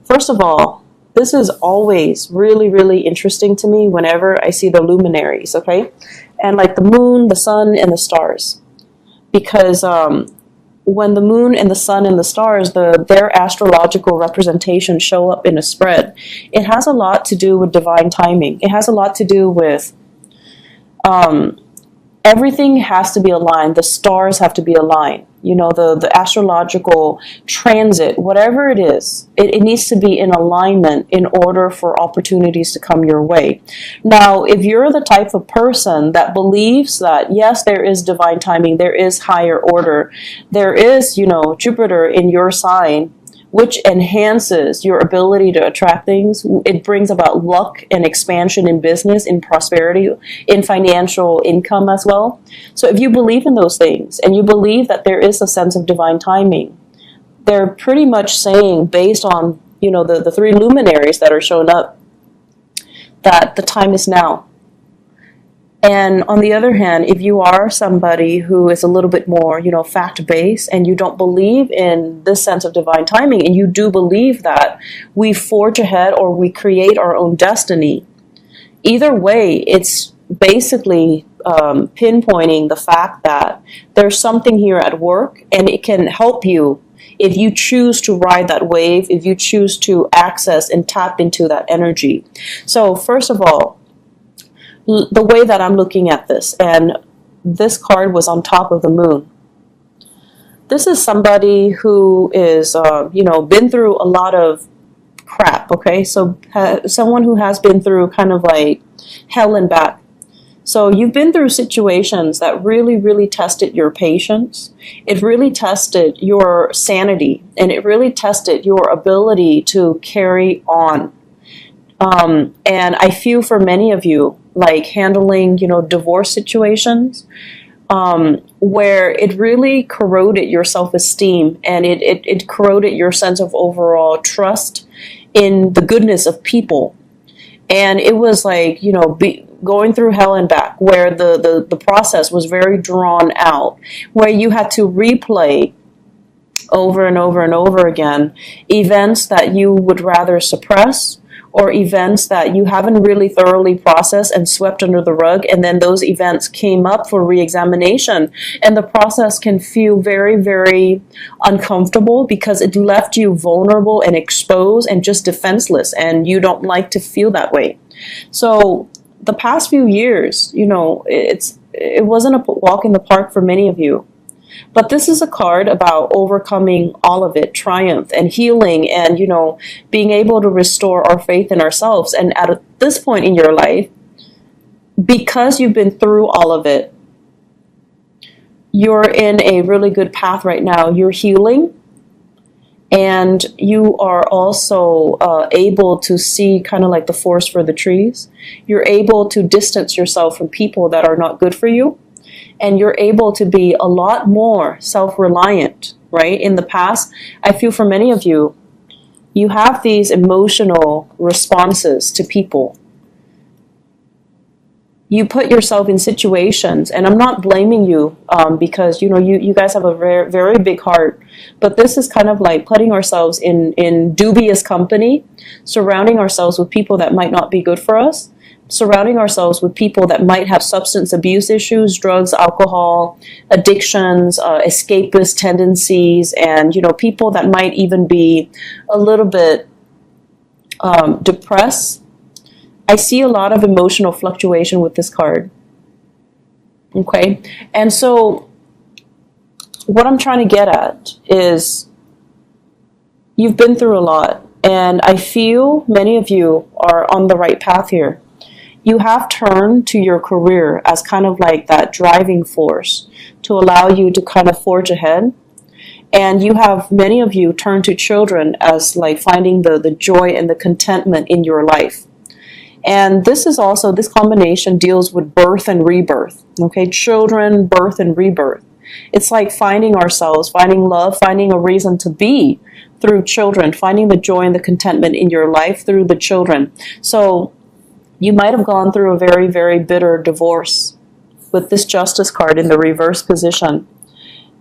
First of all, this is always really, really interesting to me whenever I see the luminaries, okay? And like the moon, the sun, and the stars. Because when the moon and the sun and the stars, their astrological representation show up in a spread, it has a lot to do with divine timing. It has a lot to do with everything has to be aligned. The stars have to be aligned. You know, the astrological transit, whatever it is, it needs to be in alignment in order for opportunities to come your way. Now, if you're the type of person that believes that, yes, there is divine timing, there is higher order, there is, you know, Jupiter in your sign, which enhances your ability to attract things. It brings about luck and expansion in business, in prosperity, in financial income as well. So if you believe in those things and you believe that there is a sense of divine timing, they're pretty much saying, based on, you know, the three luminaries that are showing up, that the time is now. And on the other hand, if you are somebody who is a little bit more, you know, fact-based, and you don't believe in this sense of divine timing, and you do believe that we forge ahead or we create our own destiny, either way, it's basically pinpointing the fact that there's something here at work, and it can help you if you choose to ride that wave, if you choose to access and tap into that energy. So first of all, the way that I'm looking at this, and this card was on top of the moon. This is somebody who is, you know, been through a lot of crap, okay? So someone who has been through kind of like hell and back. So you've been through situations that really, really tested your patience. It really tested your sanity, and it really tested your ability to carry on. And I feel for many of you, like handling, you know, divorce situations, where it really corroded your self-esteem, and it corroded your sense of overall trust in the goodness of people. And it was like, you know, going through hell and back, where the process was very drawn out, where you had to replay over and over and over again events that you would rather suppress, or events that you haven't really thoroughly processed and swept under the rug, and then those events came up for re-examination. And the process can feel very, very uncomfortable because it left you vulnerable and exposed and just defenseless, and you don't like to feel that way. So the past few years, you know, it wasn't a walk in the park for many of you. But this is a card about overcoming all of it, triumph and healing, and, you know, being able to restore our faith in ourselves. And at this point in your life, because you've been through all of it, you're in a really good path right now. You're healing, and you are also able to see kind of like the forest for the trees. You're able to distance yourself from people that are not good for you. And you're able to be a lot more self-reliant, right? In the past, I feel for many of you, you have these emotional responses to people. You put yourself in situations, and I'm not blaming you because, you know, you guys have a very, very big heart. But this is kind of like putting ourselves in dubious company, surrounding ourselves with people that might not be good for us, surrounding ourselves with people that might have substance abuse issues, drugs, alcohol, addictions, escapist tendencies, and, you know, people that might even be a little bit depressed. I see a lot of emotional fluctuation with this card. Okay? And so what I'm trying to get at is you've been through a lot, and I feel many of you are on the right path here. You have turned to your career as kind of like that driving force to allow you to kind of forge ahead. And you have, many of you, turned to children as like finding the joy and the contentment in your life. And this is also, this combination deals with birth and rebirth. Okay, children, birth and rebirth. It's like finding ourselves, finding love, finding a reason to be through children, finding the joy and the contentment in your life through the children. So you might have gone through a very, very bitter divorce with this Justice card in the reverse position.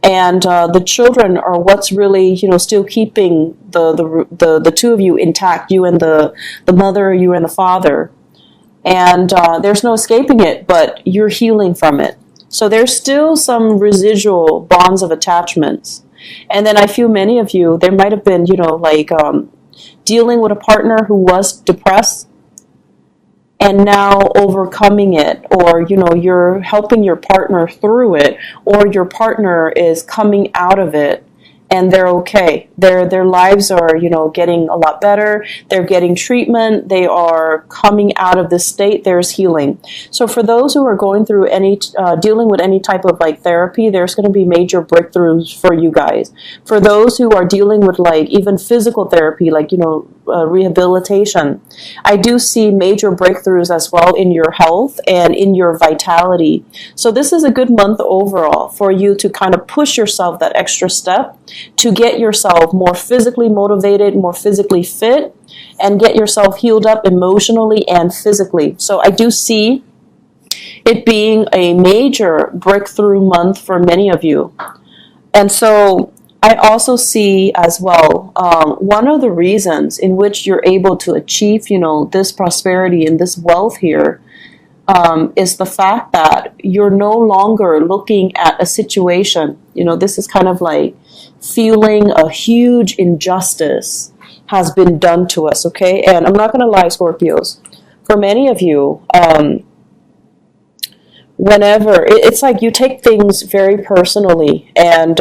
And the children are what's really, still keeping the two of you intact, you and the mother, you and the father. And there's no escaping it, but you're healing from it. So there's still some residual bonds of attachments. And then I feel many of you, there might have been, dealing with a partner who was depressed and now overcoming it, or, you're helping your partner through it, or your partner is coming out of it and they're okay. Their lives are, getting a lot better. They're getting treatment. They are coming out of this state. There's healing. So for those who are going through dealing with any type of therapy, there's going to be major breakthroughs for you guys. For those who are dealing with even physical therapy, rehabilitation, I do see major breakthroughs as well in your health and in your vitality. So this is a good month overall for you to kind of push yourself that extra step to get yourself more physically motivated, more physically fit, and get yourself healed up emotionally and physically. So I do see it being a major breakthrough month for many of you. And so I also see as well, one of the reasons in which you're able to achieve, this prosperity and this wealth here, is the fact that you're no longer looking at a situation. This is kind of like feeling a huge injustice has been done to us, okay? And I'm not going to lie, Scorpios. For many of you, whenever, it's like you take things very personally, and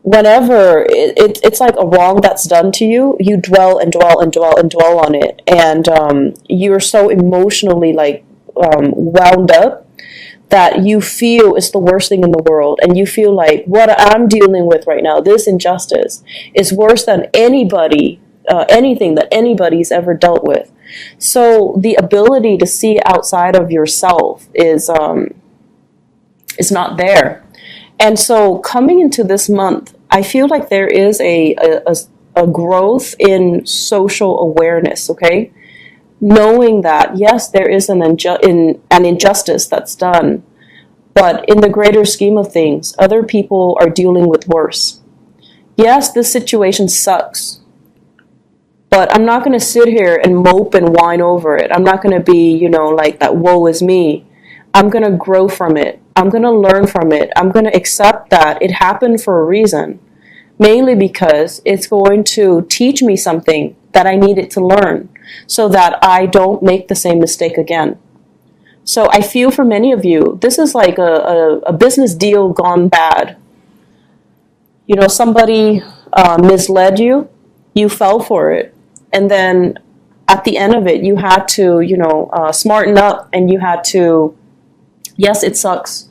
whenever it's like a wrong that's done to you, you dwell and dwell and dwell and dwell on it, and you're so emotionally wound up that you feel it's the worst thing in the world, and you feel like what I'm dealing with right now, this injustice, is worse than anything that anybody's ever dealt with. So the ability to see outside of yourself is not there. And so coming into this month, I feel like there is a growth in social awareness, okay? Knowing that, yes, there is an injustice that's done, but in the greater scheme of things, other people are dealing with worse. Yes, this situation sucks, but I'm not going to sit here and mope and whine over it. I'm not going to be, like that woe is me. I'm going to grow from it. I'm going to learn from it. I'm going to accept that it happened for a reason, mainly because it's going to teach me something that I needed to learn so that I don't make the same mistake again. So I feel for many of you, this is like a business deal gone bad. Somebody misled you, you fell for it, and then at the end of it, you had to, smarten up, and you had to, yes, it sucks,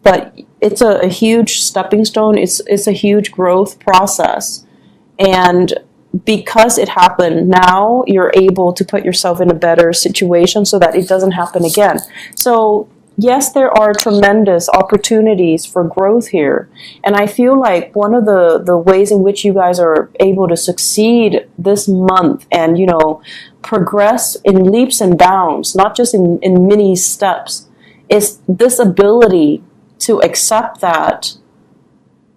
but it's a huge stepping stone. It's a huge growth process. And because it happened, now you're able to put yourself in a better situation so that it doesn't happen again. So yes, there are tremendous opportunities for growth here. And I feel like one of the ways in which you guys are able to succeed this month and, progress in leaps and bounds, not just in mini steps, is this ability to accept that,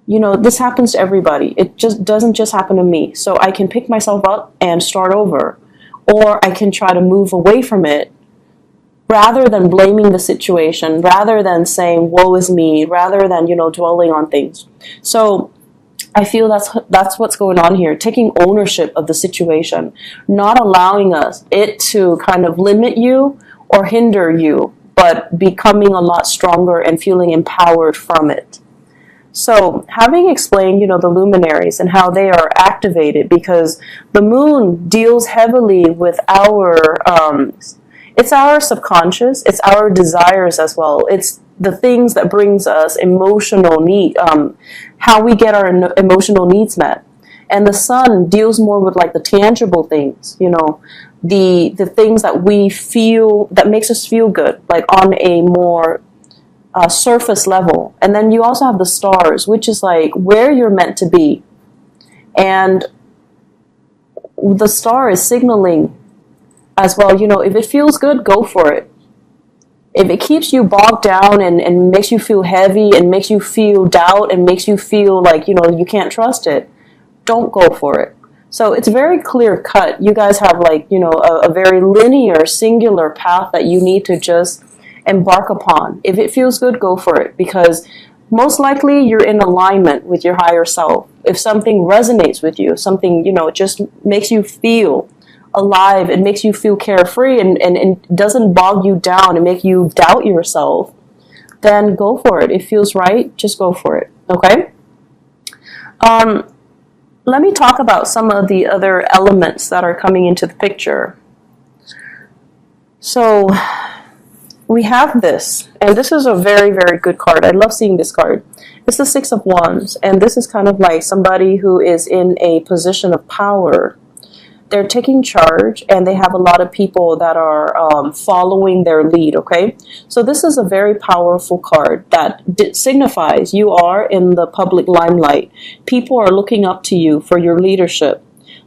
this happens to everybody. It just doesn't just happen to me. So I can pick myself up and start over, or I can try to move away from it rather than blaming the situation, rather than saying, woe is me, rather than, dwelling on things. So I feel that's what's going on here, taking ownership of the situation, not allowing it to kind of limit you or hinder you, but becoming a lot stronger and feeling empowered from it. So having explained, the luminaries and how they are activated, because the moon deals heavily with it's our subconscious, it's our desires as well. It's the things that brings us emotional need, how we get our emotional needs met. And the sun deals more with the tangible things, the things that we feel, that makes us feel good, on a more surface level. And then you also have the stars, which is where you're meant to be. And the star is signaling as well, if it feels good, go for it. If it keeps you bogged down and makes you feel heavy and makes you feel doubt and makes you feel like, you can't trust it, don't go for it. So it's very clear cut. You guys have like, a very linear, singular path that you need to just embark upon. If it feels good, go for it, because most likely you're in alignment with your higher self. If something resonates with you, something, just makes you feel alive, it makes you feel carefree and doesn't bog you down and make you doubt yourself, then go for it. It feels right, just go for it, okay? Let me talk about some of the other elements that are coming into the picture. So we have this, and this is a very, very good card. I love seeing this card. It's the Six of Wands, and this is kind of like somebody who is in a position of power. They're taking charge, and they have a lot of people that are following their lead, okay? So this is a very powerful card that signifies you are in the public limelight. People are looking up to you for your leadership.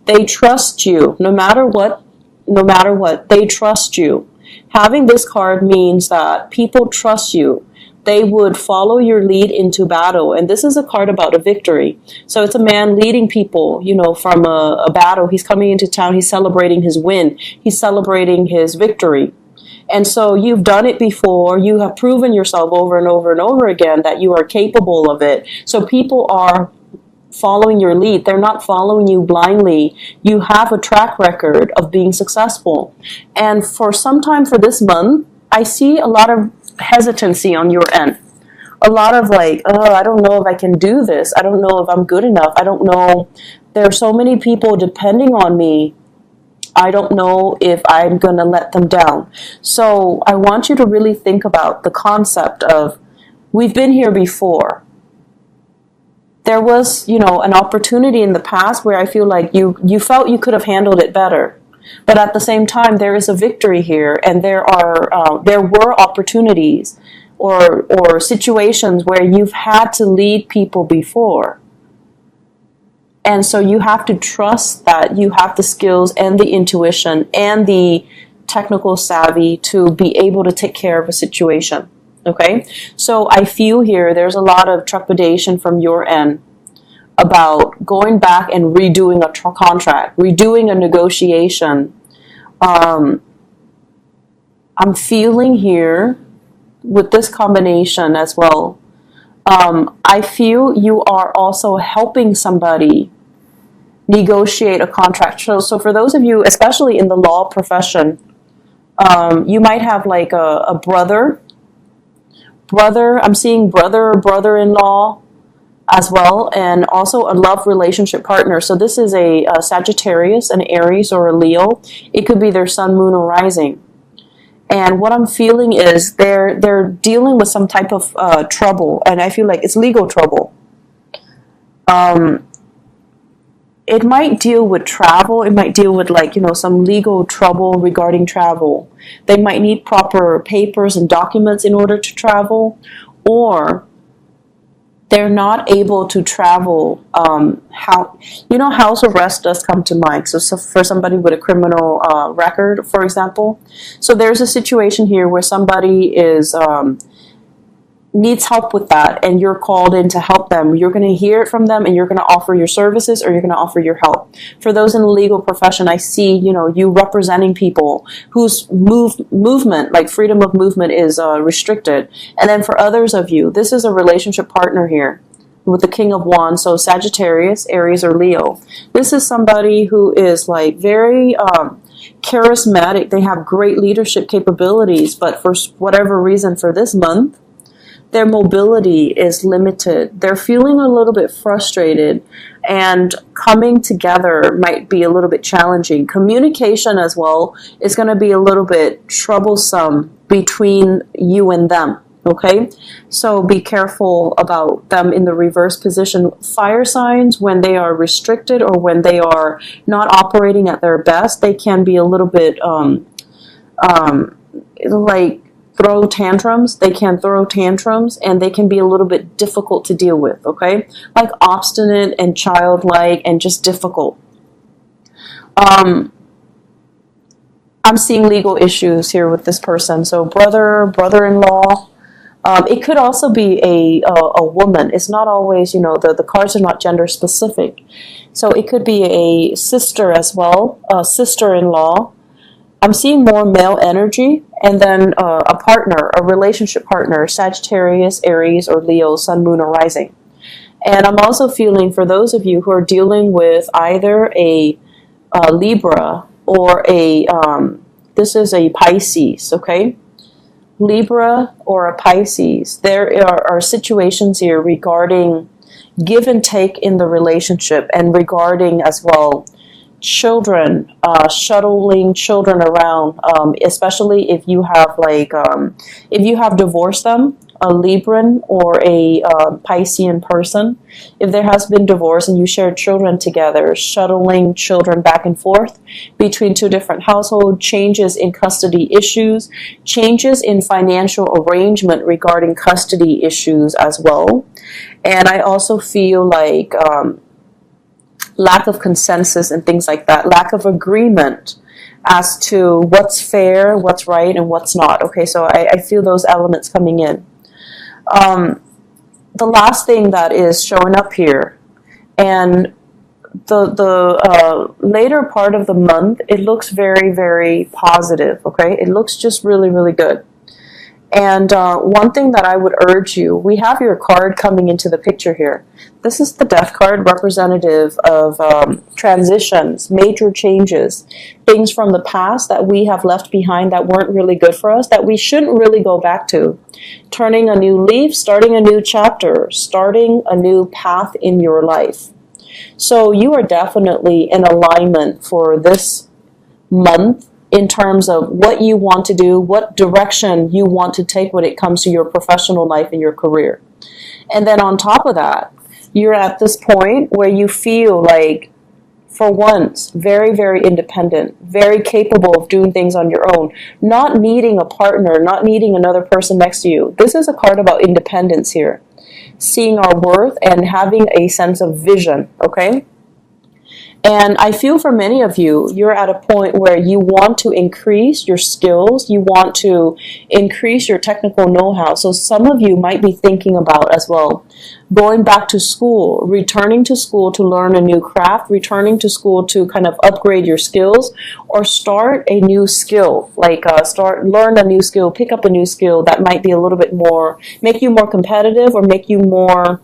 They trust you no matter what, they trust you. Having this card means that people trust you. They would follow your lead into battle. And this is a card about a victory. So it's a man leading people, from a battle. He's coming into town. He's celebrating his win. He's celebrating his victory. And so you've done it before. You have proven yourself over and over and over again that you are capable of it. So people are following your lead. They're not following you blindly. You have a track record of being successful. And for some time for this month, I see a lot of hesitancy on your end. A lot of like, oh, I don't know if I can do this. I don't know if I'm good enough. I don't know. There are so many people depending on me. I don't know if I'm going to let them down. So I want you to really think about the concept of, we've been here before. There was, an opportunity in the past where I feel like you felt you could have handled it better. But at the same time, there is a victory here, and there were opportunities or situations where you've had to lead people before. And so you have to trust that you have the skills and the intuition and the technical savvy to be able to take care of a situation. Okay? So I feel here there's a lot of trepidation from your end about going back and redoing a contract, redoing a negotiation. I'm feeling here with this combination as well. I feel you are also helping somebody negotiate a contract. So for those of you, especially in the law profession, you might have like a brother, I'm seeing brother-in-law as well, and also a love relationship partner. So this is a Sagittarius, an Aries, or a Leo. It could be their sun, moon, or rising. And what I'm feeling is they're dealing with some type of trouble, and I feel like it's legal trouble. It might deal with travel. It might deal with some legal trouble regarding travel. They might need proper papers and documents in order to travel, or they're not able to travel. House arrest does come to mind. So for somebody with a criminal record, for example. So there's a situation here where somebody needs help with that, and you're called in to help them. You're going to hear it from them, and you're going to offer your services, or you're going to offer your help. For those in the legal profession, I see, you representing people whose movement, like freedom of movement, is restricted. And then for others of you, this is a relationship partner here with the King of Wands, so Sagittarius, Aries, or Leo. This is somebody who is like very charismatic. They have great leadership capabilities, but for whatever reason for this month, their mobility is limited. They're feeling a little bit frustrated, and coming together might be a little bit challenging. Communication as well is going to be a little bit troublesome between you and them, okay? So be careful about them in the reverse position. Fire signs, when they are restricted or when they are not operating at their best, they can be a little bit throw tantrums. They can throw tantrums, and they can be a little bit difficult to deal with, okay? Like obstinate and childlike and just difficult. I I'm seeing legal issues here with this person. So brother, brother-in-law. It could also be a woman. It's not always, the cards are not gender specific. So it could be a sister as well, a sister-in-law. I'm seeing more male energy, and then a partner, a relationship partner, Sagittarius, Aries, or Leo, Sun, Moon, or Rising. And I'm also feeling for those of you who are dealing with either a Libra or this is a Pisces, okay? Libra or a Pisces. There are situations here regarding give and take in the relationship, and regarding as well children, shuttling children around, especially if you have if you have divorced them, a Libran or a Piscean person. If there has been divorce and you share children together, shuttling children back and forth between two different households, changes in custody issues, changes in financial arrangement regarding custody issues as well. And I also feel like lack of consensus and things like that, lack of agreement as to what's fair, what's right, and what's not. Okay, so I feel those elements coming in. The last thing that is showing up here, and the later part of the month, it looks very, very positive, okay? It looks just really, really good. And one thing that I would urge you, we have your card coming into the picture here. This is the Death card, representative of transitions, major changes, things from the past that we have left behind that weren't really good for us, that we shouldn't really go back to. Turning a new leaf, starting a new chapter, starting a new path in your life. So you are definitely in alignment for this month in terms of what you want to do, what direction you want to take when it comes to your professional life and your career. And then on top of that, you're at this point where you feel like, for once, very, very independent, very capable of doing things on your own, not needing a partner, not needing another person next to you. This is a card about independence here. Seeing our worth and having a sense of vision, okay? And I feel for many of you, you're at a point where you want to increase your skills, you want to increase your technical know-how. So some of you might be thinking about as well, going back to school, returning to school to learn a new craft, returning to school to kind of upgrade your skills, or start a new skill, like learn a new skill, pick up a new skill that might be a little bit more, make you more competitive or make you more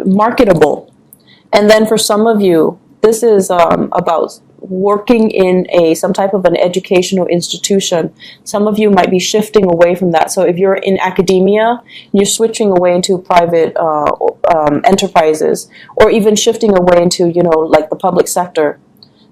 marketable. And then for some of you, this is about working in some type of an educational institution. Some of you might be shifting away from that. So if you're in academia, you're switching away into private enterprises, or even shifting away into, like the public sector.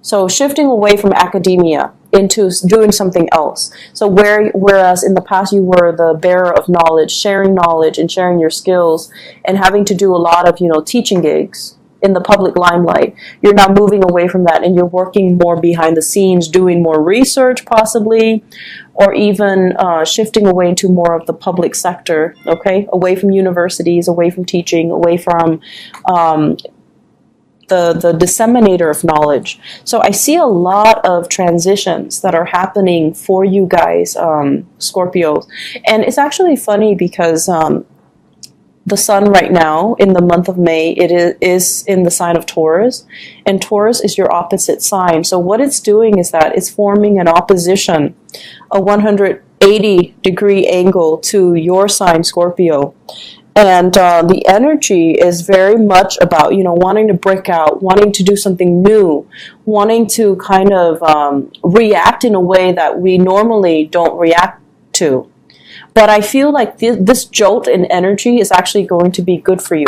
So shifting away from academia into doing something else. So whereas in the past you were the bearer of knowledge, sharing knowledge and sharing your skills and having to do a lot of, teaching gigs in the public limelight, you're now moving away from that and you're working more behind the scenes, doing more research possibly, or even shifting away into more of the public sector, okay? Away from universities, away from teaching, away from the disseminator of knowledge. So I see a lot of transitions that are happening for you guys, Scorpios. And it's actually funny because the sun right now in the month of May, it is in the sign of Taurus, and Taurus is your opposite sign. So what it's doing is that it's forming an opposition, a 180-degree angle to your sign, Scorpio. And the energy is very much about, wanting to break out, wanting to do something new, wanting to kind of react in a way that we normally don't react to. But I feel like this jolt in energy is actually going to be good for you.